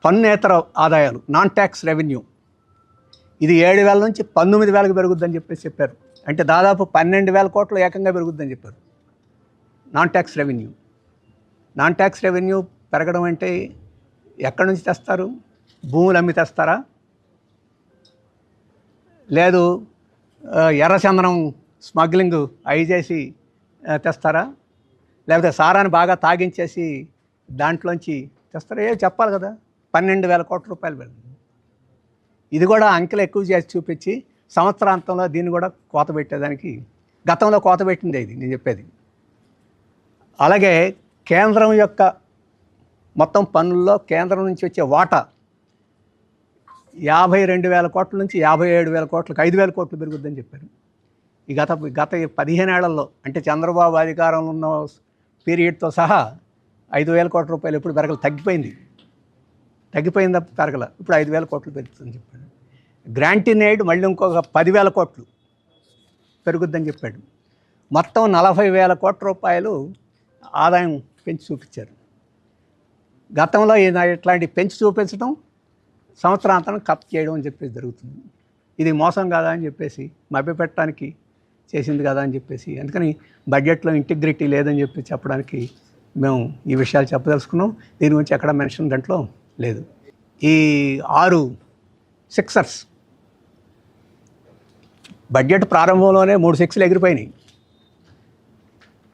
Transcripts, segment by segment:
పన్నేతర ఆదాయాలు, non tax revenue, ఇది 7,000 నుంచి 19,000కి పెరుగుద్దని చెప్పారు. అంటే దాదాపు 12,000 కోట్లు ఏకంగా పెరుగుద్దని చెప్పారు నాన్ ట్యాక్స్ రెవెన్యూ పెరగడం అంటే ఎక్కడి నుంచి తెస్తారు? భూములు అమ్మి తెస్తారా? లేదు ఎర్రచందనం స్మగ్లింగ్ అవి చేసి తెస్తారా? లేకపోతే సారాన్ని బాగా తాగించేసి దాంట్లోంచి తెస్తారా? చెప్పాలి కదా. 12,000 కోట్ల రూపాయలు పెరిగింది. ఇది కూడా అంకెలు ఎక్కువ చేసి చూపించి సంవత్సరాంతంలో దీన్ని కూడా కోత పెట్టేదానికి, గతంలో కోత పెట్టింది ఇది నేను చెప్పేది. అలాగే కేంద్రం యొక్క మొత్తం పన్నుల్లో కేంద్రం నుంచి వచ్చే వాటా 52,000 కోట్ల నుంచి 57,000 కోట్లకు 5,000 కోట్లు పెరుగుద్దని చెప్పారు. ఈ గత 15 ఏళ్లలో, అంటే చంద్రబాబు అధికారంలో ఉన్న పీరియడ్తో సహా 5,000 కోట్ల రూపాయలు ఎప్పుడు పెరగలు, తగ్గిపోయింది తప్ప పెరగల. ఇప్పుడు 5,000 కోట్లు పెరుగుతుందని చెప్పాడు. గ్రాంట్ ఇన్ ఎయిడ్ మళ్ళీ ఇంకొక 10,000 కోట్లు పెరుగుద్దని చెప్పాడు. మొత్తం 40,000 కోట్ల రూపాయలు ఆదాయం పెంచి చూపించారు. గతంలో ఇట్లాంటి పెంచి చూపించడం, సంవత్సరాంతం కప్ చేయడం అని చెప్పేసి జరుగుతుంది. ఇది మోసం కాదా అని చెప్పేసి, మభ్యపెట్టడానికి చేసింది కదా అని చెప్పేసి, అందుకని బడ్జెట్లో ఇంటిగ్రిటీ లేదని చెప్పి చెప్పడానికి మేము ఈ విషయాలు చెప్పదలుచుకున్నాం. దీని గురించి ఎక్కడ మెన్షన్ దాంట్లో లేదు. ఈ 6 సిక్సర్స్ బడ్జెట్ ప్రారంభంలోనే 3 సిక్స్లు ఎగిరిపోయినాయి.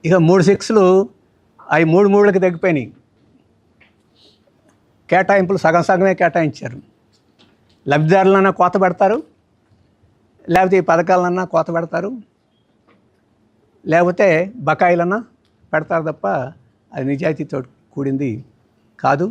ఇక 3 సిక్స్లు అవి 3 తగ్గిపోయినాయి. కేటాయింపులు సగమే కేటాయించారు. లబ్ధిదారులన్నా కోత పెడతారు, లేకపోతే ఈ పథకాలన్నా కోత పెడతారు, లేకపోతే బకాయిలన్నా పెడతారు తప్ప అది నిజాయితీతో కూడింది కాదు.